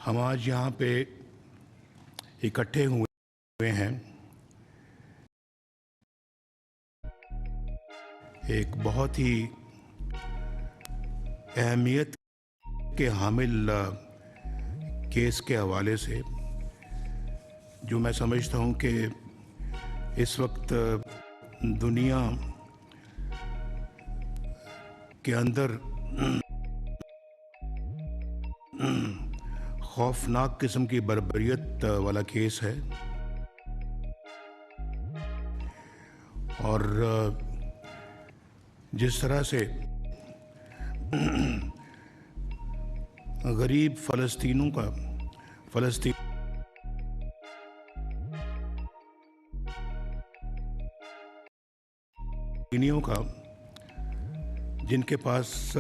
ہم آج یہاں پہ اکٹھے ہوئے ہیں ایک بہت ہی اہمیت کے حامل کیس کے حوالے سے، جو میں سمجھتا ہوں کہ اس وقت دنیا کے اندر خوفناک قسم کی بربریت والا کیس ہے، اور جس طرح سے غریب فلسطینیوں کا جن کے پاس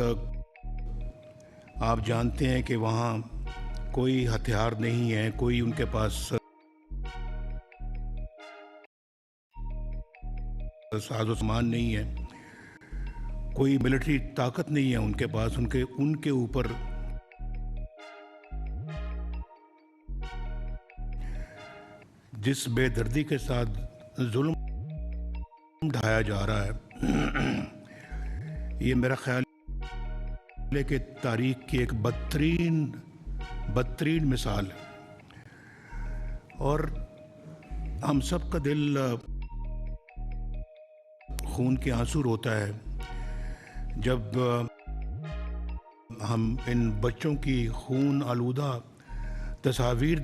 آپ جانتے ہیں کہ وہاں کوئی ہتھیار نہیں ہے، کوئی ان کے پاس ساز و سامان نہیں ہے، کوئی ملٹری طاقت نہیں ہے ان کے پاس، ان کے اوپر جس بے دردی کے ساتھ ظلم ڈھایا جا رہا ہے، یہ میرا خیال ہے کہ تاریخ کی ایک بدترین مثال ہے، اور ہم سب کا دل خون کے آنسو روتا ہے جب ہم ان بچوں کی خون آلودہ تصاویر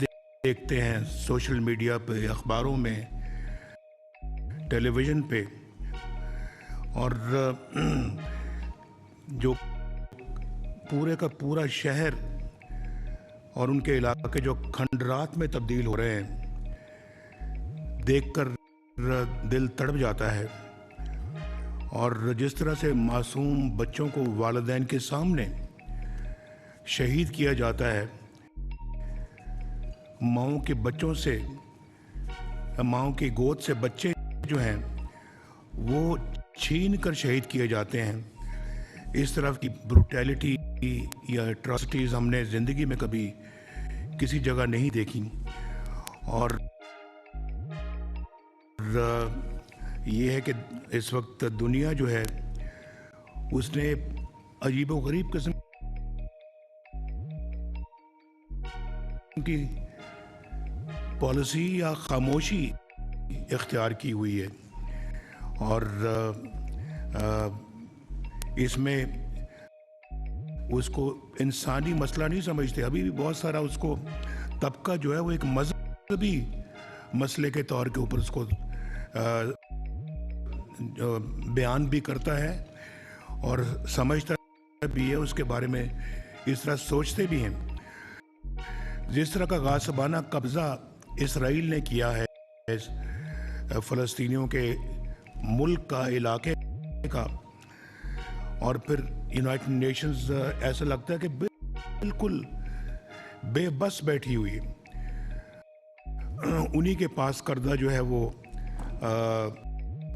دیکھتے ہیں سوشل میڈیا پہ، اخباروں میں، ٹیلی ویژن پہ، اور جو پورے کا پورا شہر اور ان کے علاقے جو کھنڈرات میں تبدیل ہو رہے ہیں، دیکھ کر دل تڑپ جاتا ہے، اور جس طرح سے معصوم بچوں کو والدین کے سامنے شہید کیا جاتا ہے، ماؤں کی گود سے بچے جو ہیں وہ چھین کر شہید کیے جاتے ہیں، اس طرح کی بروٹیلٹی یا اٹراسٹیز ہم نے زندگی میں کبھی کسی جگہ نہیں دیکھی، اور یہ ہے کہ اس وقت دنیا جو ہے اس نے عجیب و غریب قسم کی پالیسی یا خاموشی اختیار کی ہوئی ہے، اور اس میں اس کو انسانی مسئلہ نہیں سمجھتے، ابھی بھی بہت سارا اس کو طبقہ جو ہے وہ ایک مذہبی مسئلے کے طور کے اوپر اس کو بیان بھی کرتا ہے اور سمجھتا بھی ہے، اس کے بارے میں اس طرح سوچتے بھی ہیں۔ جس طرح کا غاصبانہ قبضہ اسرائیل نے کیا ہے فلسطینیوں کے ملک کا، علاقے کا، اور پھر یونائٹڈ نیشنز ایسا لگتا ہے کہ بالکل بے بس بیٹھی ہوئی، انہی کے پاس کردہ جو ہے وہ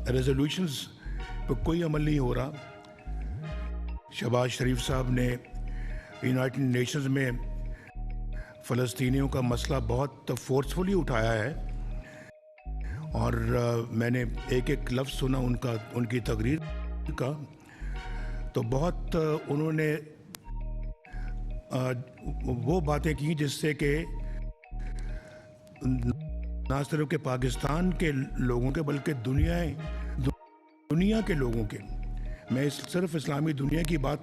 ریزولوشنز پہ کوئی عمل نہیں ہو رہا۔ شہباز شریف صاحب نے یونائٹڈ نیشنز میں فلسطینیوں کا مسئلہ بہت فورسفلی اٹھایا ہے، اور میں نے ایک لفظ سنا ان کی تقریر کا، تو بہت انہوں نے وہ باتیں کی جس سے کہ نہ صرف کہ پاکستان کے لوگوں کے بلکہ دنیا کے لوگوں کے، میں صرف اسلامی دنیا کی بات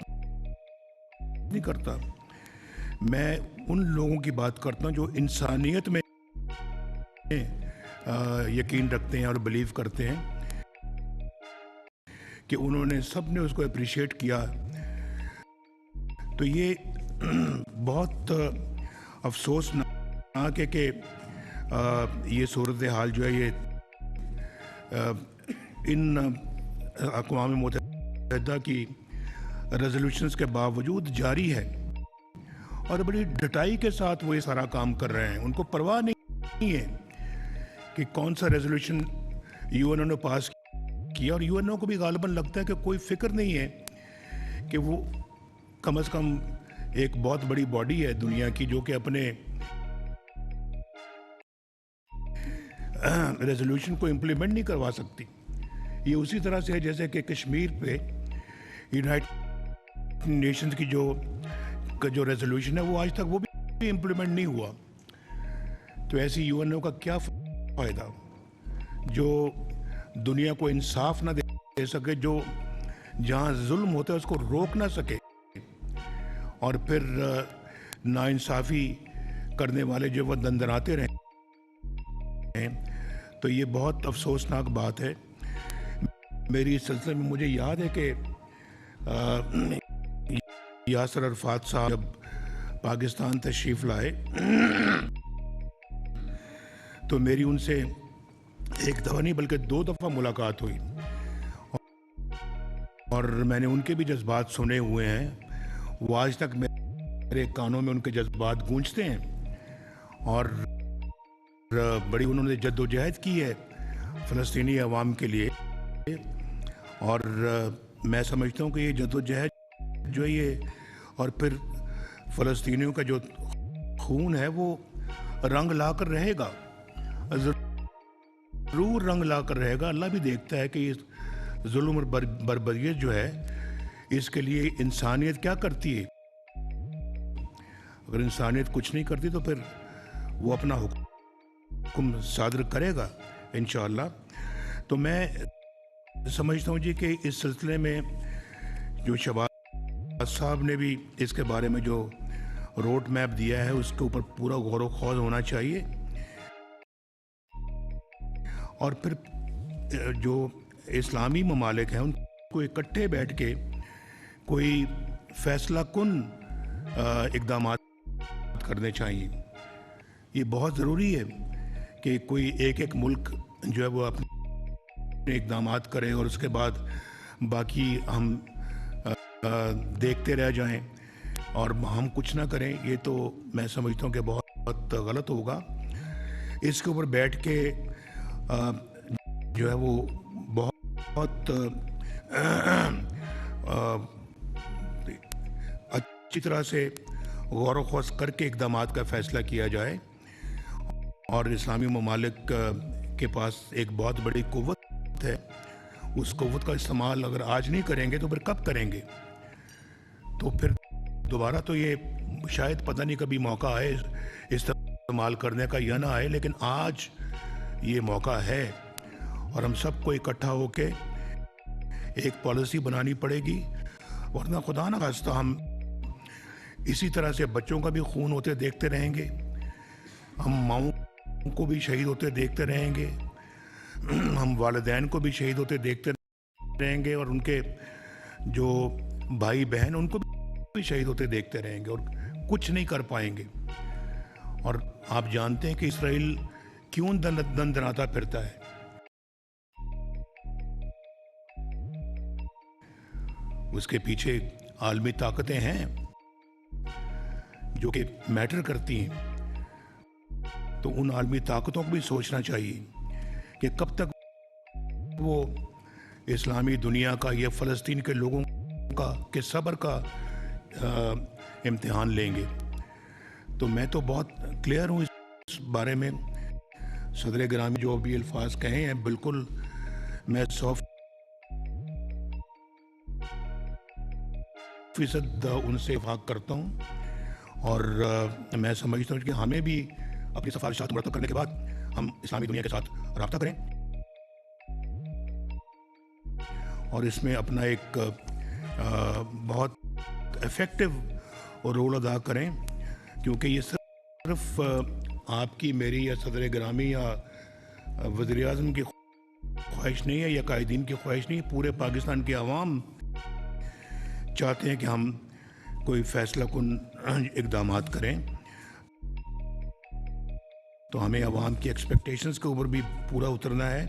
نہیں کرتا، میں ان لوگوں کی بات کرتا ہوں جو انسانیت میں یقین رکھتے ہیں اور بلیو کرتے ہیں، کہ انہوں نے سب نے اس کو اپریشیٹ کیا۔ تو یہ بہت افسوسناک ہے کہ یہ صورتحال جو ہے یہ ان اقوام متحدہ کی ریزولوشنز کے باوجود جاری ہے، اور بڑی ڈٹائی کے ساتھ وہ یہ سارا کام کر رہے ہیں، ان کو پرواہ نہیں ہے کہ کون سا ریزولوشن یو این او نے پاس کیا، اور یو این او کو بھی غالباً لگتا ہے کہ کوئی فکر نہیں ہے کہ وہ کم از کم ایک بہت بڑی باڈی ہے دنیا کی جو کہ اپنے ریزولوشن کو امپلیمنٹ نہیں کروا سکتی. یہ اسی طرح سے ہے جیسے کہ کشمیر پہ یونائٹڈ نیشنز کی جو ریزولوشن ہے وہ آج تک وہ بھی امپلیمنٹ نہیں ہوا. تو ایسی یو این او کا کیا فائدہ جو دنیا کو انصاف نہ دے سکے, جو جہاں ظلم ہوتا ہے اس کو روک نہ سکے, اور پھر ناانصافی کرنے والے جو وہ دندراتے رہے. تو یہ بہت افسوسناک بات ہے. میری اس سلسلے میں مجھے یاد ہے کہ یاسر عرفات صاحب جب پاکستان تشریف لائے تو میری ان سے ایک دفعہ نہیں بلکہ 2 دفعہ ملاقات ہوئی, اور میں نے ان کے بھی جذبات سنے ہوئے ہیں. وہ آج تک میرے کانوں میں ان کے جذبات گونجتے ہیں, اور بڑی انہوں نے جد و جہد کی ہے فلسطینی عوام کے لیے. اور میں سمجھتا ہوں کہ یہ جد و جہد جو یہ اور پھر فلسطینیوں کا جو خون ہے وہ رنگ لا کر رہے گا, ضرور رنگ لا کر رہے گا. اللہ بھی دیکھتا ہے کہ یہ ظلم اور بربریت جو ہے اس کے لیے انسانیت کیا کرتی ہے. اگر انسانیت کچھ نہیں کرتی تو پھر وہ اپنا حکم صادر کرے گا انشاءاللہ. تو میں سمجھتا ہوں جی کہ اس سلسلے میں جو شہباز صاحب نے بھی اس کے بارے میں جو روڈ میپ دیا ہے اس کے اوپر پورا غور و خوض ہونا چاہیے, اور پھر جو اسلامی ممالک ہیں ان کو اکٹھے بیٹھ کے کوئی فیصلہ کن اقدامات کرنے چاہیے. یہ بہت ضروری ہے کہ کوئی ایک ملک جو ہے وہ اپنے اقدامات کرے اور اس کے بعد باقی ہم دیکھتے رہ جائیں اور ہم کچھ نہ کریں. یہ تو میں سمجھتا ہوں کہ بہت غلط ہوگا. اس کے اوپر بیٹھ کے جو ہے وہ بہت اچھی طرح سے غور و خوض کر کے اقدامات کا فیصلہ کیا جائے. اور اسلامی ممالک کے پاس ایک بہت بڑی قوت ہے. اس قوت کا استعمال اگر آج نہیں کریں گے تو پھر کب کریں گے؟ تو پھر دوبارہ تو یہ شاید پتہ نہیں کبھی موقع آئے استعمال کرنے کا یا نہ آئے, لیکن آج یہ موقع ہے اور ہم سب کو اکٹھا ہو کے ایک پالیسی بنانی پڑے گی. ورنہ خدا نہ خواستہ ہم اسی طرح سے بچوں کا بھی خون ہوتے دیکھتے رہیں گے, ہم ماؤں کو بھی شہید ہوتے دیکھتے رہیں گے, ہم والدین کو بھی شہید ہوتے دیکھتے رہیں گے, اور ان کے جو بھائی بہن ان کو بھی شہید ہوتے دیکھتے رہیں گے اور کچھ نہیں کر پائیں گے. اور آپ جانتے ہیں کہ اسرائیل کیوں دندناتا پھرتا ہے؟ اس کے پیچھے عالمی طاقتیں ہیں جو کہ میٹر کرتی ہیں. تو ان عالمی طاقتوں کو بھی سوچنا چاہیے کہ کب تک وہ اسلامی دنیا کا یا فلسطین کے لوگوں کا کہ صبر کا امتحان لیں گے. تو میں تو بہت کلیئر ہوں اس بارے میں. صدر گرامی جو بھی الفاظ کہے ہیں بالکل میں 100% ان سے اتفاق کرتا ہوں, اور میں سمجھتا ہوں کہ ہمیں بھی اپنی سفارشات مرتب کرنے کے بعد ہم اسلامی دنیا کے ساتھ رابطہ کریں اور اس میں اپنا ایک بہت ایفیکٹو رول ادا کریں, کیونکہ یہ صرف آپ کی میری یا صدر گرامی یا وزیر اعظم کی خواہش نہیں ہے یا قائدین کی خواہش نہیں ہے. پورے پاکستان کے عوام چاہتے ہیں کہ ہم کوئی فیصلہ کن اقدامات کریں. تو ہمیں عوام کی ایکسپیکٹیشنز کے اوپر بھی پورا اترنا ہے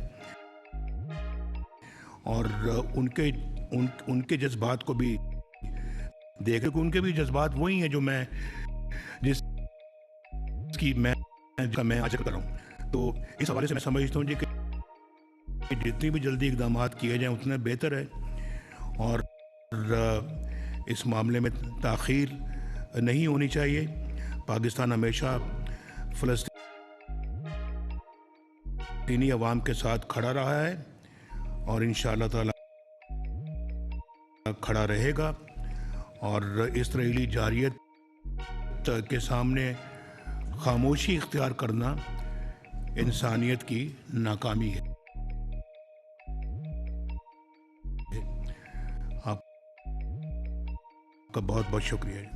اور ان کے جذبات کو بھی دیکھیں کہ ان کے بھی جذبات وہی ہیں جو میں جس کی میں آج کر رہا ہوں. تو اس حوالے سے میں سمجھتا ہوں جی کہ جتنی بھی جلدی اقدامات کیے جائیں اتنا بہتر ہے, اور اس معاملے میں تاخیر نہیں ہونی چاہیے. پاکستان ہمیشہ فلسطینی عوام کے ساتھ کھڑا رہا ہے اور انشاءاللہ تعالی کھڑا رہے گا. اور اسرائیلی جارحیت کے سامنے خاموشی اختیار کرنا انسانیت کی ناکامی ہے. آپ کا بہت بہت شکریہ.